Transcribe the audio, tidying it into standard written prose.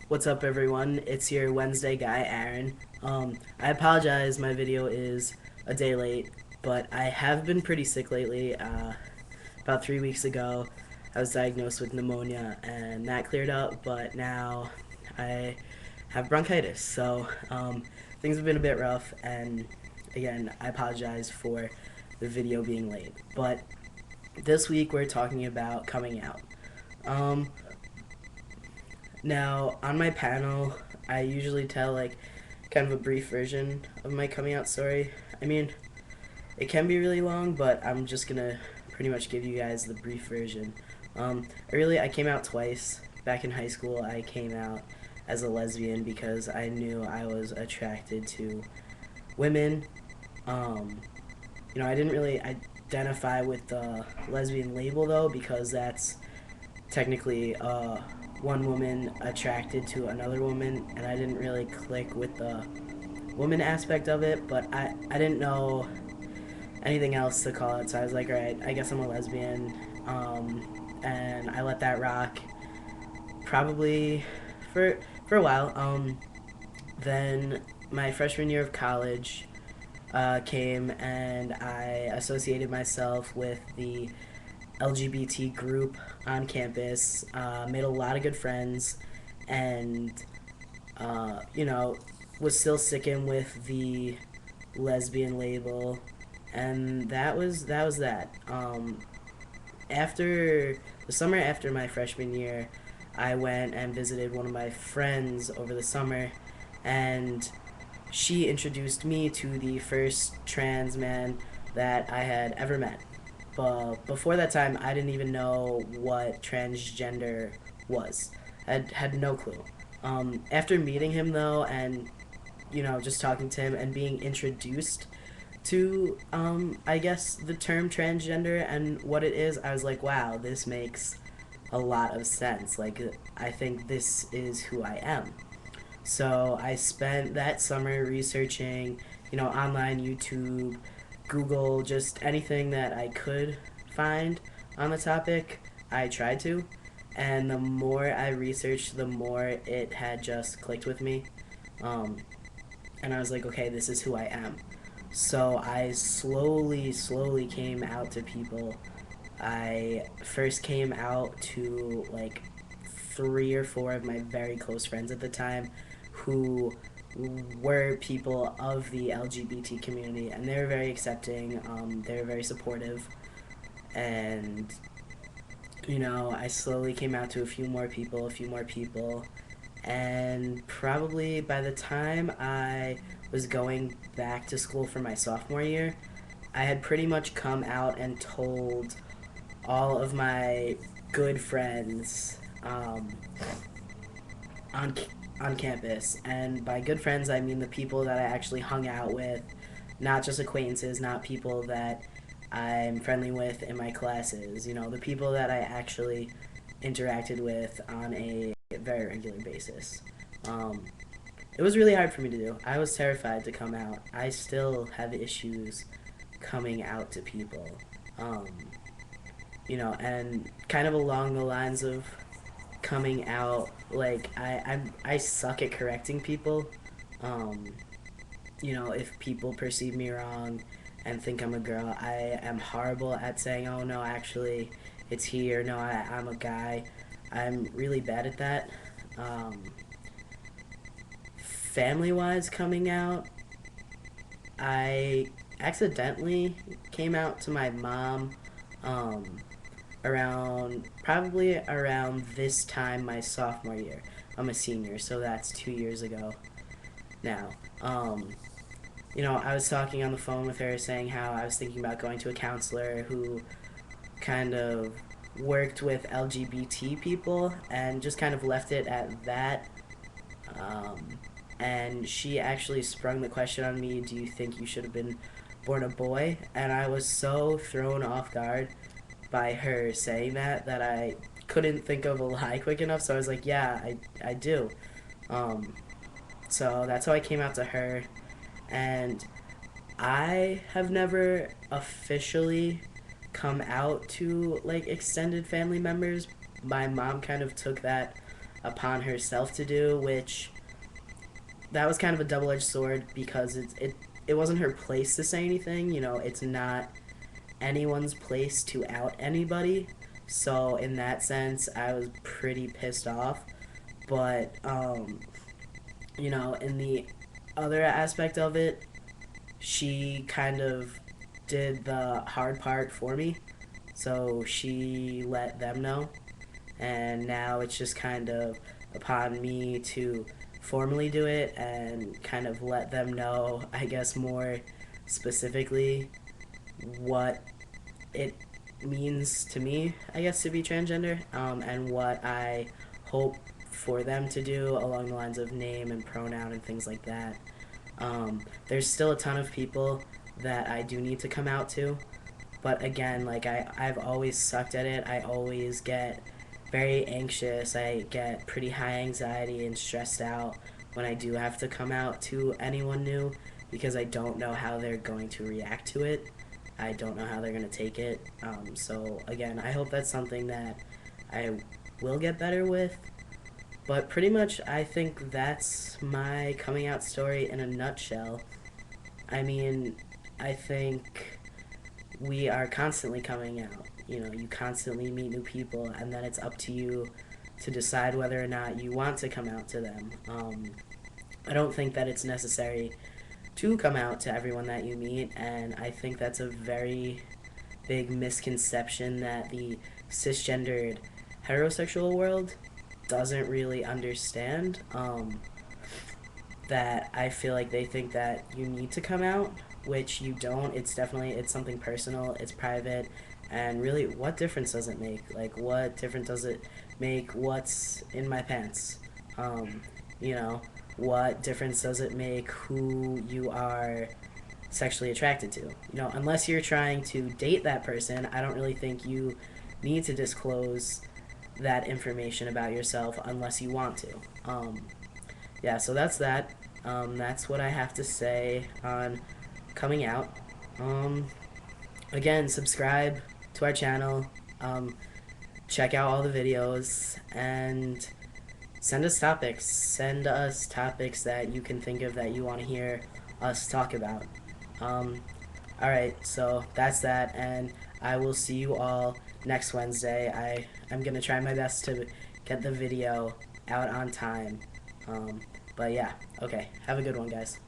What's up, everyone? It's your Wednesday guy, Aaron. I apologize, my video is a day late, but I have been pretty sick lately. About 3 weeks ago, I was diagnosed with pneumonia, and that cleared up, but now I have bronchitis, so things have been a bit rough, and again, I apologize for the video being late. But this week, we're talking about coming out. Um, Now, on my panel, I usually tell like kind of a brief version of my coming out story. I mean, it can be really long, but I'm just gonna pretty much give you guys the brief version. I came out twice. Back in high school, I came out as a lesbian because I knew I was attracted to women. Um, I didn't really identify with the lesbian label though because that's technically one woman attracted to another woman, and I didn't really click with the woman aspect of it, but I didn't know anything else to call it, so I was like, alright, I guess I'm a lesbian. And I let that rock probably for a while. Then my freshman year of college came, and I associated myself with the LGBT group on campus, made a lot of good friends, and was still sticking with the lesbian label, and that was that. After the summer after my freshman year, I went and visited one of my friends over the summer, and she introduced me to the first trans man that I had ever met. But before that time, I didn't even know what transgender was. I had no clue. After meeting him, though, and just talking to him and being introduced to, I guess, the term transgender and what it is, I was like, wow, this makes a lot of sense. Like, I think this is who I am. So I spent that summer researching, online, YouTube, Google, just anything that I could find on the topic. I tried to, and the more I researched, the more it had just clicked with me. Um, and I was like, okay, this is who I am. So I slowly came out to people. I first came out to like three or four of my very close friends at the time who were people of the LGBT community, and they were very accepting. They were very supportive, and I slowly came out to a few more people, and probably by the time I was going back to school for my sophomore year, I had pretty much come out and told all of my good friends on on campus. And by good friends, I mean the people that I actually hung out with, not just acquaintances, not people that I'm friendly with in my classes. The people that I actually interacted with on a very regular basis. Um, it was really hard for me to do. I was terrified to come out. I still have issues coming out to people. Um, and kind of along the lines of coming out, like I suck at correcting people. Um, if people perceive me wrong and think I'm a girl, I am horrible at saying, oh no, actually, it's he, or no, I'm a guy. I'm really bad at that. Um, Family wise, coming out, I accidentally came out to my mom um, probably around this time my sophomore year. I'm a senior, so that's 2 years ago now. I was talking on the phone with her saying how I was thinking about going to a counselor who kind of worked with LGBT people and just kind of left it at that. Um, and she actually sprung the question on me, do you think you should have been born a boy? And I was so thrown off guard by her saying that I couldn't think of a lie quick enough. So I was like, yeah, I do. Um, so that's how I came out to her. And I have never officially come out to like extended family members. My mom kind of took that upon herself to do, which that was kind of a double-edged sword because it wasn't her place to say anything. You know, it's not anyone's place to out anybody. So in that sense, I was pretty pissed off. But you know, in the other aspect of it, she kind of did the hard part for me. So she let them know, and now it's just kind of upon me to formally do it and kind of let them know, I guess, more specifically what it means to me, I guess, to be transgender, and what I hope for them to do along the lines of name and pronoun and things like that. There's still a ton of people that I do need to come out to, but again, like I've always sucked at it. I always get very anxious. I get pretty high anxiety and stressed out when I do have to come out to anyone new because I don't know how they're going to react to it. I don't know how they're going to take it. So, again, I hope that's something that I will get better with. But pretty much, I think that's my coming out story in a nutshell. I mean, I think we are constantly coming out. You know, you constantly meet new people, and then it's up to you to decide whether or not you want to come out to them. I don't think that it's necessary to come out to everyone that you meet, and I think that's a very big misconception that the cisgendered heterosexual world doesn't really understand. That I feel like they think that you need to come out, which you don't. It's something personal, it's private, and really, what difference does it make? Like, what difference does it make what's in my pants? You know, what difference does it make who you are sexually attracted to? You know, unless you're trying to date that person, I don't really think you need to disclose that information about yourself unless you want to. Yeah, so that's that. That's what I have to say on coming out. Um, Again, subscribe to our channel. Check out all the videos and send us topics. Send us topics that you can think of that you want to hear us talk about. Um, Alright, so that's that, and I will see you all next Wednesday. I'm going to try my best to get the video out on time. But yeah, okay. Have a good one, guys.